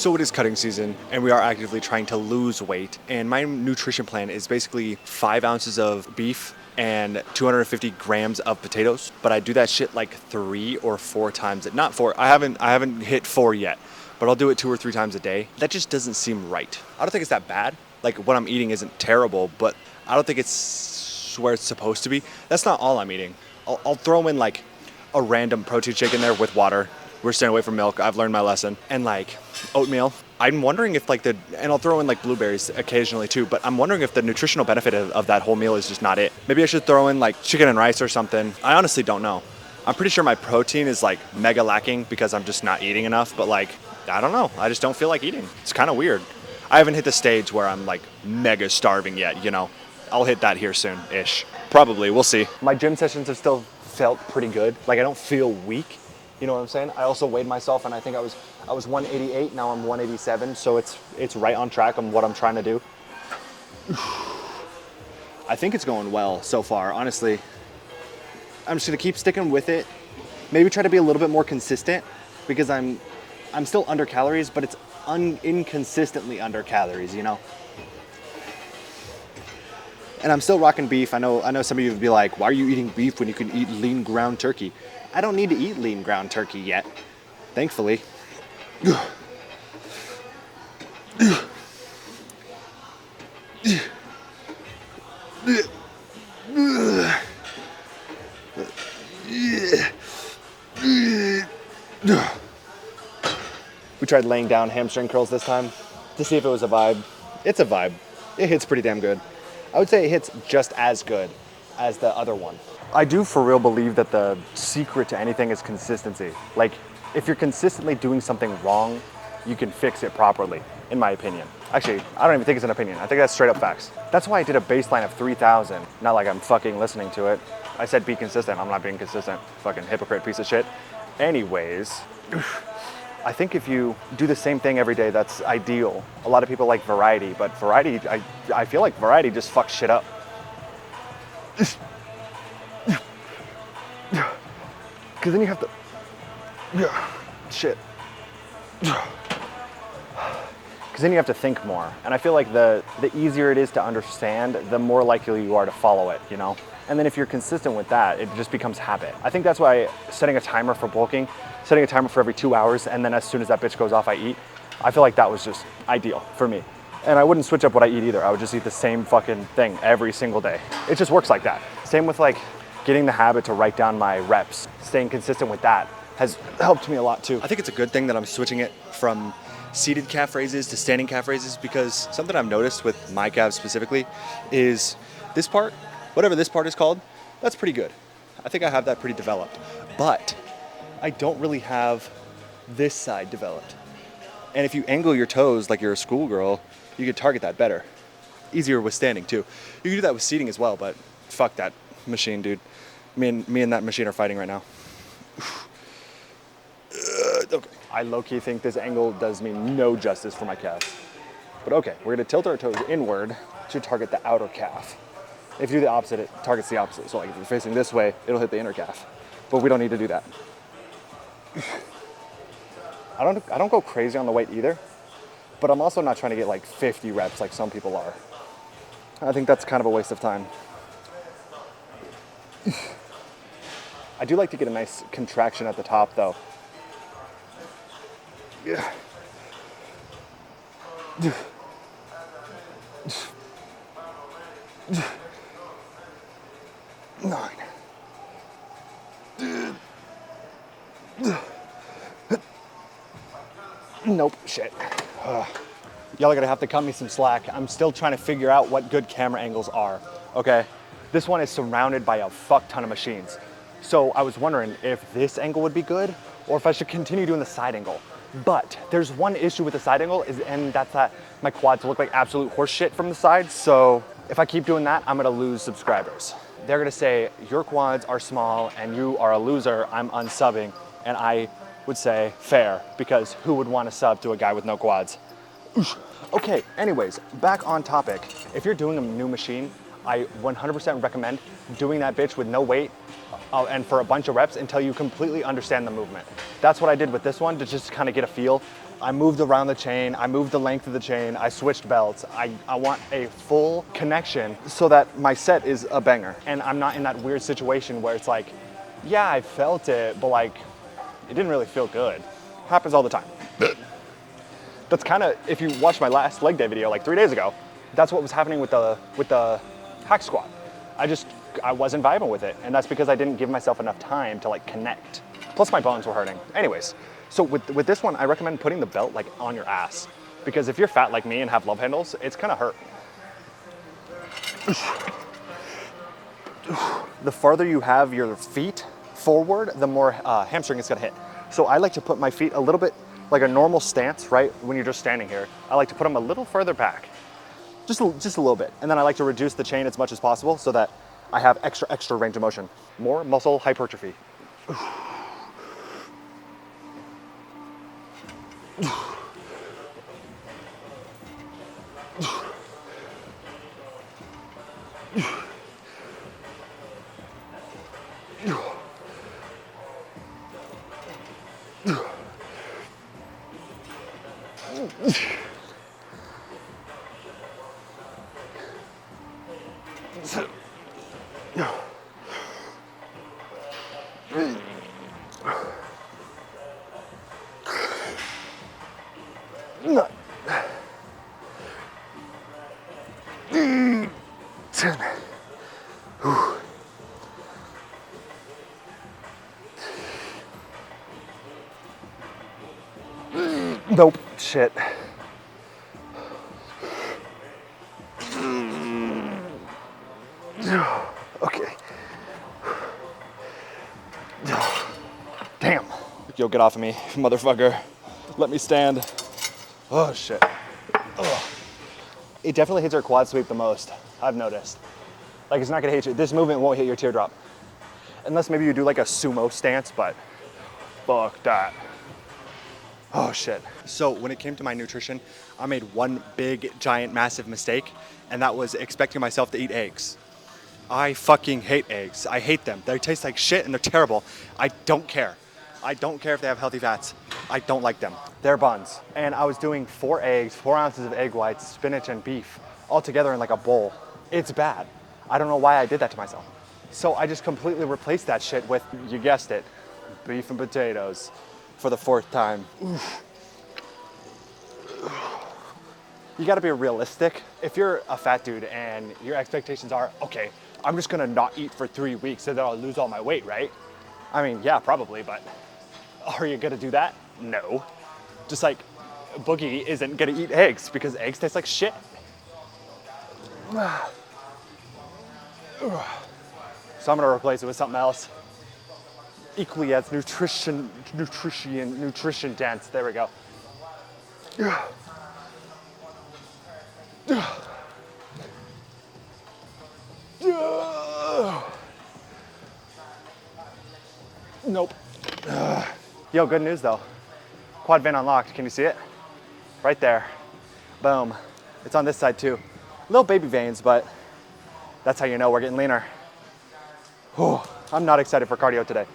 So it is cutting season, and we are actively trying to lose weight. And my nutrition plan is basically 5 ounces of beef and 250 grams of potatoes. But I do that shit like 3 or 4 times. Not 4. I haven't hit 4 yet, but I'll do it 2 or 3 times a day. That just doesn't seem right. I don't think it's that bad. Like, what I'm eating isn't terrible, but I don't think it's where it's supposed to be. That's not all I'm eating. I'll throw in like a random protein shake in there with water. We're staying away from milk. I've learned my lesson. And like oatmeal. I'm wondering if and I'll throw in like blueberries occasionally too, but I'm wondering if the nutritional benefit of that whole meal is just not it. Maybe I should throw in like chicken and rice or something. I honestly don't know. I'm pretty sure my protein is like mega lacking because I'm just not eating enough, but like, I don't know. I just don't feel like eating. It's kind of weird. I haven't hit the stage where I'm like mega starving yet, you know. I'll hit that here soon-ish. Probably, we'll see. My gym sessions have still felt pretty good. Like, I don't feel weak. You know what I'm saying? I also weighed myself, and I think I was 188. Now I'm 187, so it's right on track on what I'm trying to do. I think it's going well so far. Honestly, I'm just gonna keep sticking with it. Maybe try to be a little bit more consistent because I'm still under calories, but it's inconsistently under calories. You know. And I'm still rocking beef. I know some of you would be like, why are you eating beef when you can eat lean ground turkey? I don't need to eat lean ground turkey yet, thankfully. We tried laying down hamstring curls this time to see if it was a vibe. It's a vibe. It hits pretty damn good. I would say it hits just as good as the other one. I do for real believe that the secret to anything is consistency. Like, if you're consistently doing something wrong, you can fix it properly, in my opinion. Actually, I don't even think it's an opinion. I think that's straight up facts. That's why I did a baseline of 3,000. Not like I'm fucking listening to it. I said be consistent. I'm not being consistent. Fucking hypocrite piece of shit. Anyways, I think if you do the same thing every day, that's ideal. A lot of people like variety, but variety, I feel like variety just fucks shit up. Because then you have to, shit. Because then you have to think more. And I feel like the easier it is to understand, the more likely you are to follow it, you know? And then if you're consistent with that, it just becomes habit. I think that's why setting a timer for bulking, setting a timer for every 2 hours, and then as soon as that bitch goes off, I eat. I feel like that was just ideal for me. And I wouldn't switch up what I eat either. I would just eat the same fucking thing every single day. It just works like that. Same with like getting the habit to write down my reps. Staying consistent with that has helped me a lot too. I think it's a good thing that I'm switching it from seated calf raises to standing calf raises, because something I've noticed with my calves specifically is this part, whatever this part is called, that's pretty good. I think I have that pretty developed. But I don't really have this side developed. And if you angle your toes like you're a schoolgirl, you could target that better. Easier with standing too. You can do that with seating as well, but fuck that machine, dude. Me and that machine are fighting right now. Okay. I low-key think this angle does me no justice for my calves. But okay, we're gonna tilt our toes inward to target the outer calf. If you do the opposite, it targets the opposite. So like if you're facing this way, it'll hit the inner calf. But we don't need to do that. I don't go crazy on the weight either, but I'm also not trying to get like 50 reps like some people are. I think that's kind of a waste of time. I do like to get a nice contraction at the top though. Yeah. 9. Nope, shit. Y'all are gonna have to cut me some slack. I'm still trying to figure out what good camera angles are, okay? This one is surrounded by a fuck ton of machines. So I was wondering if this angle would be good or if I should continue doing the side angle. But there's one issue with the side angle, and that's that my quads look like absolute horse shit from the side. So if I keep doing that, I'm gonna lose subscribers. They're gonna say, your quads are small and you are a loser, I'm unsubbing. And I would say, fair, because who would want to sub to a guy with no quads? Okay, anyways, back on topic. If you're doing a new machine, I 100% recommend doing that bitch with no weight, and for a bunch of reps until you completely understand the movement. That's what I did with this one to just kind of get a feel. I moved around the chain, I moved the length of the chain, I switched belts. I want a full connection so that my set is a banger. And I'm not in that weird situation where it's like, yeah, I felt it, but like, it didn't really feel good. Happens all the time. That's kind of, if you watched my last leg day video like 3 days ago, that's what was happening with the hack squat. I wasn't vibing with it, and that's because I didn't give myself enough time to like connect. Plus my bones were hurting. Anyways, so with this one, I recommend putting the belt like on your ass, because if you're fat like me and have love handles, it's gonna hurt. The farther you have your feet forward, the more hamstring it's gonna hit. So I like to put my feet a little bit like a normal stance, right? When you're just standing here, I like to put them a little further back, just a little bit. And then I like to reduce the chain as much as possible so that I have extra range of motion. More muscle hypertrophy. Nope, shit. Okay. Damn. Yo, get off of me, motherfucker. Let me stand. Oh, shit. Ugh. It definitely hits your quad sweep the most, I've noticed. Like, it's not gonna hit you. This movement won't hit your teardrop. Unless maybe you do like a sumo stance, but fuck that. Oh shit. So when it came to my nutrition, I made one big, giant, massive mistake, and that was expecting myself to eat eggs. I fucking hate eggs. I hate them. They taste like shit and they're terrible. I don't care. I don't care if they have healthy fats. I don't like them. They're buns. And I was doing 4 eggs, 4 ounces of egg whites, spinach and beef, all together in like a bowl. It's bad. I don't know why I did that to myself. So I just completely replaced that shit with, you guessed it, beef and potatoes for the 4th time. Oof. You gotta be realistic. If you're a fat dude and your expectations are, okay, I'm just gonna not eat for 3 weeks so that I'll lose all my weight, right? I mean, yeah, probably, but are you gonna do that? No. Just like Boogie isn't gonna eat eggs because eggs taste like shit. So I'm gonna replace it with something else. Equally as nutrition dense. There we go. Nope. Yo, good news though. Quad vein unlocked. Can you see it? Right there. Boom. It's on this side too. Little baby veins, but that's how you know we're getting leaner. Whew. I'm not excited for cardio today.